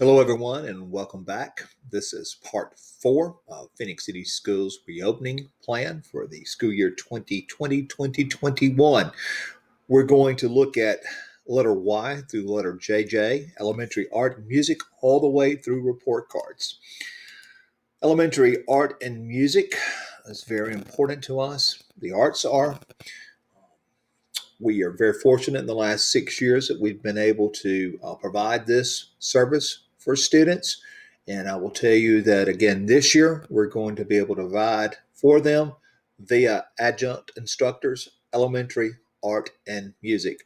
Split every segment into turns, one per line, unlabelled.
Hello, everyone, and welcome back. This is part four of Phoenix City Schools reopening plan for the school year 2020-2021. We're going to look at letter Y through letter JJ, elementary art and music, all the way through report cards. Elementary art and music is very important to us. The arts are. We are very fortunate in the last 6 years that we've been able to provide this service for students. And I will tell you that again this year, we're going to be able to provide for them via adjunct instructors, elementary art and music.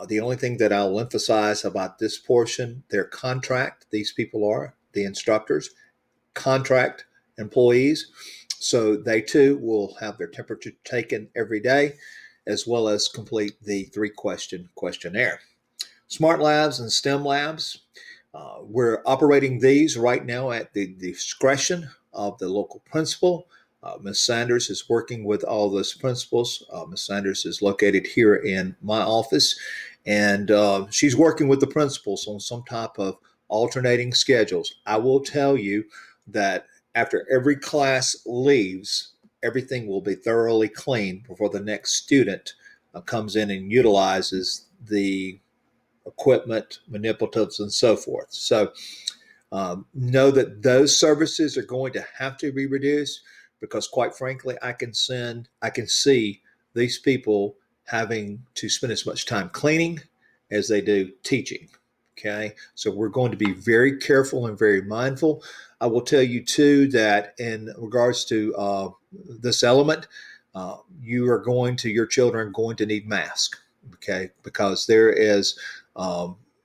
The only thing that I'll emphasize about this portion, their contract, these people are the instructors, contract employees. So they too will have their temperature taken every day, as well as complete the 3-question questionnaire. Smart Labs and STEM Labs, we're operating these right now at the discretion of the local principal. Ms. Sanders is working with all those principals. Ms. Sanders is located here in my office, and she's working with the principals on some type of alternating schedules. I will tell you that after every class leaves, everything will be thoroughly cleaned before the next student comes in and utilizes the equipment, manipulatives, and so forth. So know that those services are going to have to be reduced because, quite frankly, I can see these people having to spend as much time cleaning as they do teaching. Okay, so we're going to be very careful and very mindful. I will tell you too that in regards to this element, your children are going to need masks. Okay, because there is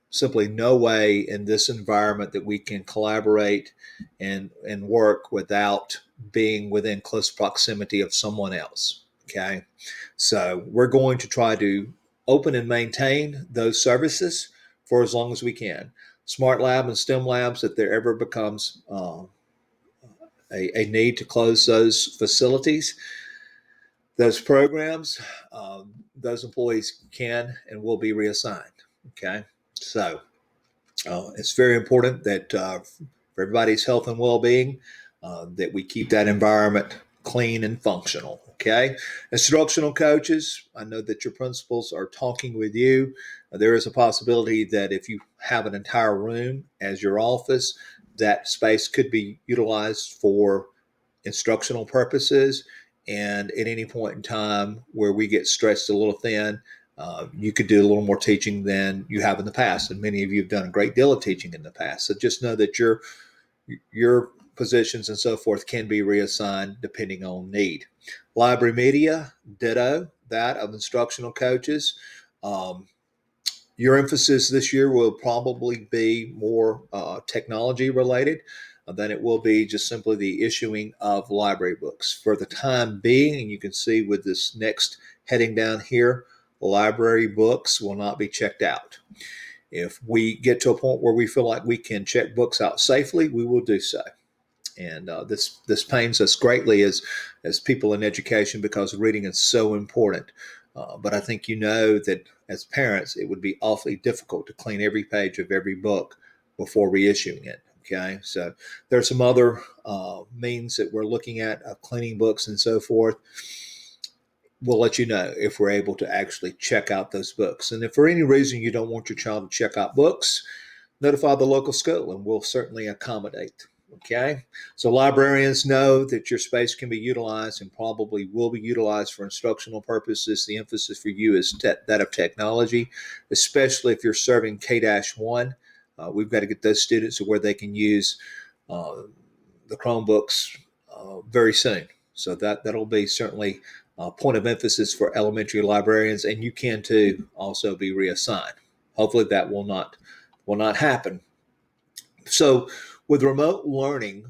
simply no way in this environment that we can collaborate and work without being within close proximity of someone else. Okay, so we're going to try to open and maintain those services for as long as we can. Smart Lab and STEM Labs, if there ever becomes a need to close those facilities, those programs, those employees can and will be reassigned. Okay, so it's very important that for everybody's health and well-being, that we keep that environment clean and functional. Okay, instructional coaches, I know that your principals are talking with you. There is a possibility that if you have an entire room as your office, that space could be utilized for instructional purposes. And at any point in time where we get stretched a little thin, you could do a little more teaching than you have in the past. And many of you have done a great deal of teaching in the past. So just know that your positions and so forth can be reassigned depending on need. Library media, ditto that of instructional coaches. Your emphasis this year will probably be more technology related than it will be just simply the issuing of library books. For the time being, and you can see with this next heading down here, library books will not be checked out. If we get to a point where we feel like we can check books out safely, we will do so. And this pains us greatly as people in education because reading is so important. But I think you know that as parents, it would be awfully difficult to clean every page of every book before reissuing it. Okay, so there are some other means that we're looking at cleaning books and so forth. We'll let you know if we're able to actually check out those books. And if for any reason you don't want your child to check out books, notify the local school and we'll certainly accommodate. Okay, so librarians know that your space can be utilized and probably will be utilized for instructional purposes. The emphasis for you is that of technology, especially if you're serving K-1. We've got to get those students to where they can use the Chromebooks very soon. So that'll be certainly a point of emphasis for elementary librarians, and you can too also be reassigned. Hopefully that will not happen. So with remote learning,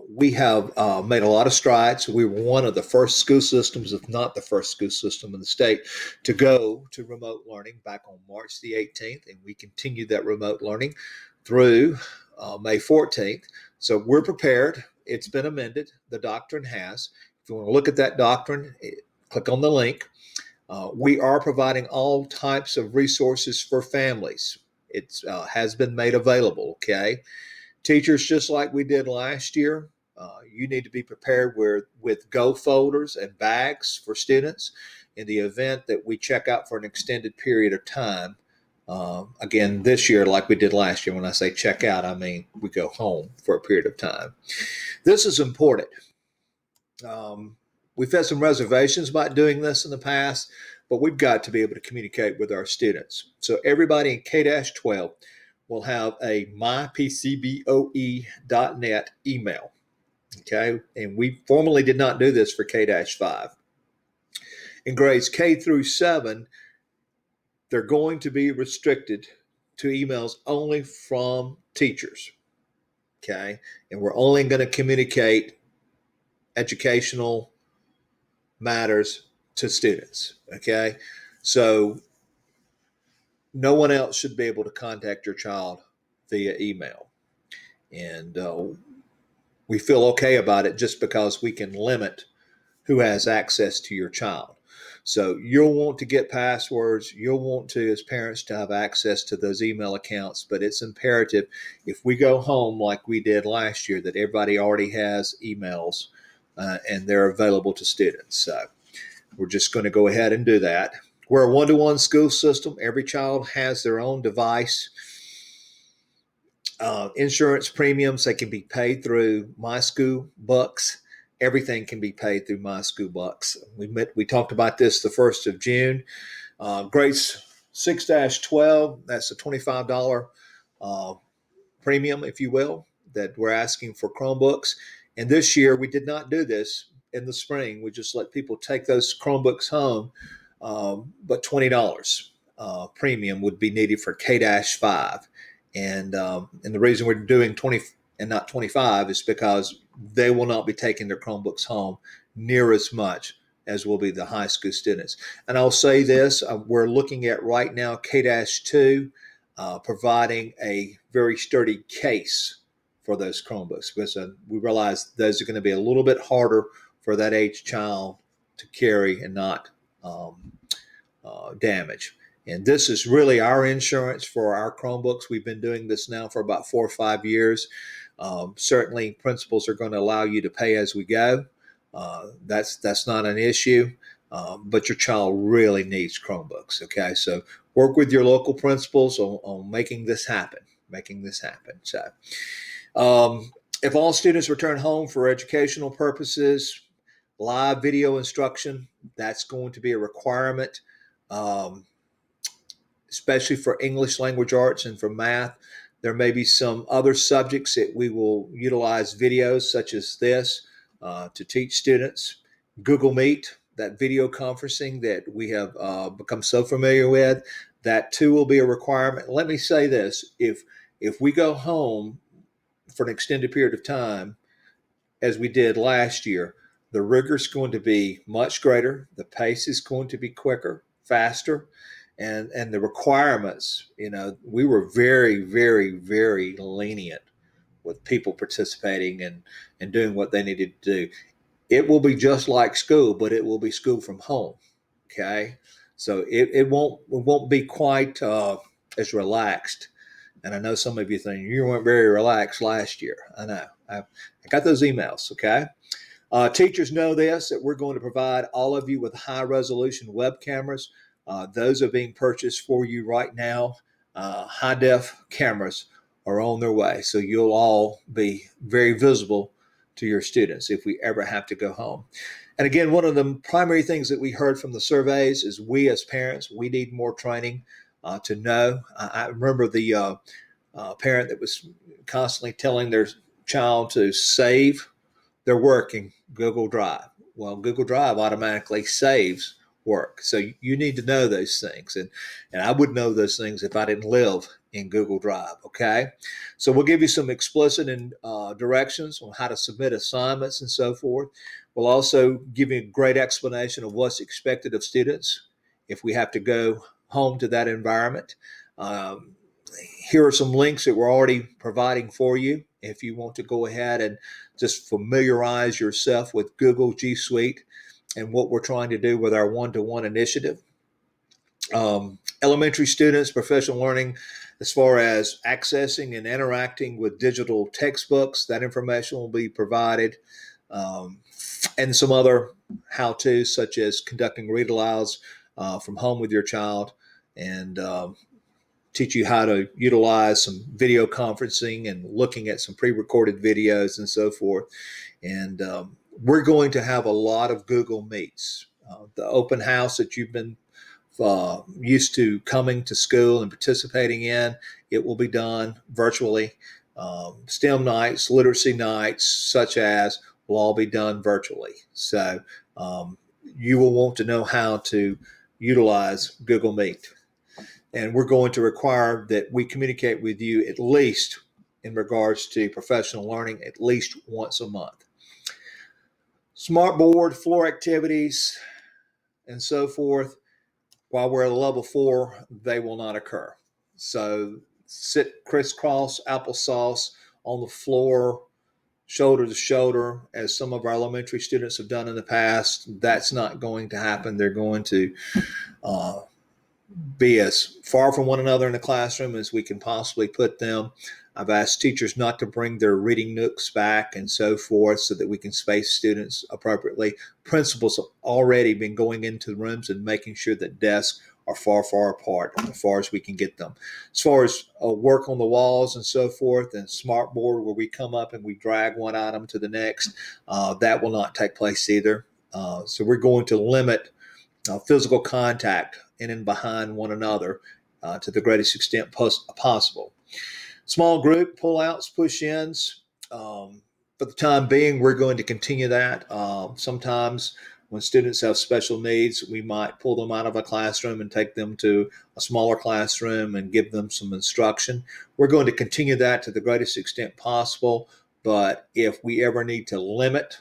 we have made a lot of strides. We were one of the first school systems, if not the first school system in the state, to go to remote learning back on March the 18th, and we continued that remote learning through May 14th. So we're prepared. It's been amended. The doctrine has. If you want to look at that doctrine, click on the link. We are providing all types of resources for families. It has been made available, okay? Teachers, just like we did last year, you need to be prepared with go folders and bags for students in the event that we check out for an extended period of time. Again, this year, like we did last year, when I say check out, I mean we go home for a period of time. This is important. We've had some reservations about doing this in the past, but we've got to be able to communicate with our students. So everybody in K-12 will have a mypcboe.net email. Okay, and we formally did not do this for K-5. In grades K through 7, they're going to be restricted to emails only from teachers. Okay, and we're only going to communicate educational matters to students. Okay, so no one else should be able to contact your child via email. And we feel okay about it just because we can limit who has access to your child. So you'll want to get passwords. You'll want to, as parents, to have access to those email accounts. But it's imperative if we go home like we did last year that everybody already has emails and they're available to students. So we're just going to go ahead and do that. We're a one-to-one school system. Every child has their own device. Insurance premiums, they can be paid through My School Bucks. Everything can be paid through My School Bucks. We talked about this the 1st of June. Grades 6-12, that's a $25 premium, if you will, that we're asking for Chromebooks. And this year we did not do this in the spring. We just let people take those Chromebooks home, but $20 premium would be needed for K-5. And the reason we're doing 20 and not 25 is because they will not be taking their Chromebooks home near as much as will be the high school students. And I'll say this, we're looking at right now K-2 providing a very sturdy case for those Chromebooks because we realize those are going to be a little bit harder for that age child to carry and not damage. And this is really our insurance for our Chromebooks. We've been doing this now for about 4 or 5 years. Certainly, principals are going to allow you to pay as we go. That's not an issue, but your child really needs Chromebooks. Okay, so work with your local principals on making this happen. So, if all students return home for educational purposes, live video instruction, that's going to be a requirement. Especially for English language arts and for math. There may be some other subjects that we will utilize videos such as this to teach students. Google Meet, that video conferencing that we have become so familiar with, that too will be a requirement. Let me say this, if we go home for an extended period of time, as we did last year, the rigor is going to be much greater. The pace is going to be quicker, faster. And the requirements, we were very, very, very lenient with people participating and doing what they needed to do. It will be just like school, but it will be school from home. Okay, so it won't be quite as relaxed. And I know some of you think you weren't very relaxed last year. I know. I got those emails. Okay. Teachers know this, that we're going to provide all of you with high resolution web cameras. Those are being purchased for you right now. High def cameras are on their way. So you'll all be very visible to your students if we ever have to go home. And again, one of the primary things that we heard from the surveys is we as parents, we need more training to know. I remember the parent that was constantly telling their child to save their work in Google Drive. Well, Google Drive automatically saves work. So you need to know those things. And I would know those things if I didn't live in Google Drive. Okay. So we'll give you some explicit directions on how to submit assignments and so forth. We'll also give you a great explanation of what's expected of students if we have to go home to that environment. Here are some links that we're already providing for you if you want to go ahead and just familiarize yourself with Google G Suite and what we're trying to do with our one-to-one initiative. Elementary students, professional learning As far as accessing and interacting with digital textbooks, that information will be provided, um, and some other how-tos such as conducting read alouds from home with your child, and teach you how to utilize some video conferencing and looking at some pre-recorded videos and so forth. And we're going to have a lot of Google Meets. The open house that you've been used to coming to school and participating in, it will be done virtually. STEM nights, literacy nights, such as, will all be done virtually. So you will want to know how to utilize Google Meet. And we're going to require that we communicate with you at least in regards to professional learning at least once a month. Smartboard, floor activities, and so forth, while we're at a level 4, they will not occur. So sit crisscross applesauce on the floor, shoulder to shoulder, as some of our elementary students have done in the past. That's not going to happen. They're going to be as far from one another in the classroom as we can possibly put them. I've asked teachers not to bring their reading nooks back and so forth so that we can space students appropriately. Principals have already been going into the rooms and making sure that desks are far, far apart as far as we can get them. As far as work on the walls and so forth, and smartboard where we come up and we drag one item to the next, that will not take place either. So we're going to limit physical contact in and behind one another to the greatest extent possible. Small group pullouts, push-ins. For the time being, we're going to continue that. Sometimes when students have special needs, we might pull them out of a classroom and take them to a smaller classroom and give them some instruction. We're going to continue that to the greatest extent possible. But if we ever need to limit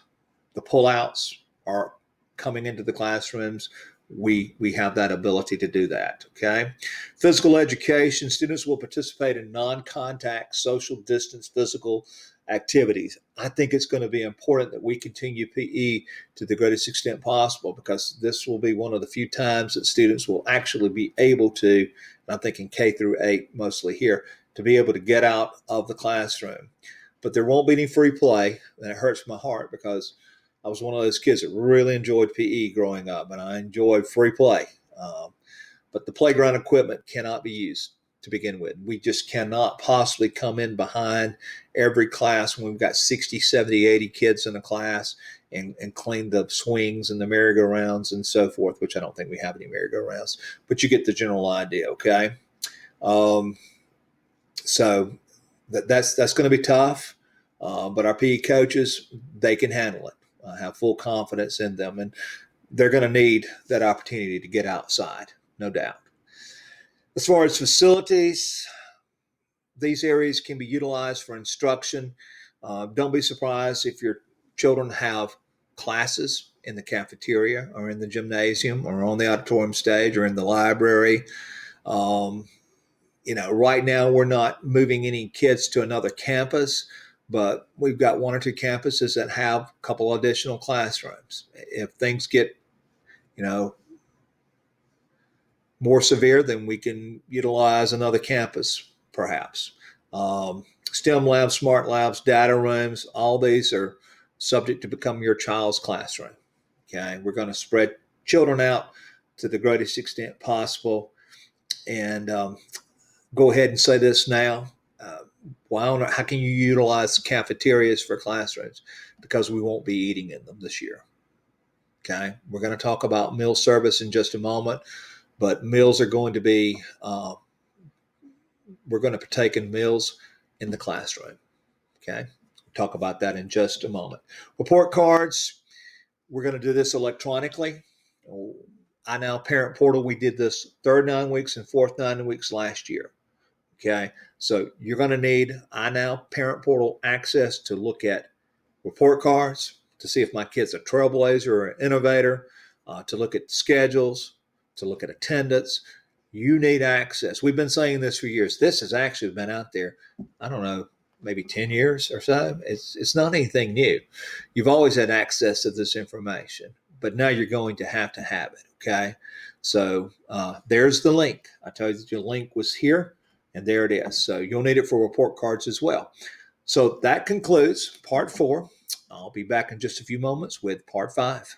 the pullouts or coming into the classrooms, we have that ability to do that. Okay. Physical education, students will participate in non-contact, social distance, physical activities. I think it's going to be important that we continue PE to the greatest extent possible, because this will be one of the few times that students will actually be able to, and I'm thinking K through 8 mostly here, to be able to get out of the classroom. But there won't be any free play, and it hurts my heart because I was one of those kids that really enjoyed PE growing up, and I enjoyed free play. But the playground equipment cannot be used to begin with. We just cannot possibly come in behind every class when we've got 60, 70, 80 kids in a class and clean the swings and the merry-go-rounds and so forth, which I don't think we have any merry-go-rounds, but you get the general idea, okay? So that's going to be tough, but our PE coaches, they can handle it. I have full confidence in them, and they're going to need that opportunity to get outside, no doubt. As far as facilities, these areas can be utilized for instruction. Don't be surprised if your children have classes in the cafeteria or in the gymnasium or on the auditorium stage or in the library. Right now we're not moving any kids to another campus, but we've got 1 or 2 campuses that have a couple additional classrooms. If things get, more severe, then we can utilize another campus, perhaps. STEM labs, smart labs, data rooms, all these are subject to become your child's classroom. Okay, we're going to spread children out to the greatest extent possible. And go ahead and say this now. How can you utilize cafeterias for classrooms? Because we won't be eating in them this year. Okay, we're going to talk about meal service in just a moment, but meals are going to be, we're going to partake in meals in the classroom. Okay, we'll talk about that in just a moment. Report cards, we're going to do this electronically. iNow Parent Portal, we did this third 9 weeks and fourth 9 weeks last year. Okay, so you're going to need iNow Parent Portal access to look at report cards, to see if my kid's a trailblazer or an innovator, to look at schedules, to look at attendance. You need access. We've been saying this for years. This has actually been out there, I don't know, maybe 10 years or so. It's not anything new. You've always had access to this information, but now you're going to have it, okay? So there's the link. I told you the link was here, And there it is. So you'll need it for report cards as well. So that concludes part 4. I'll be back in just a few moments with part 5.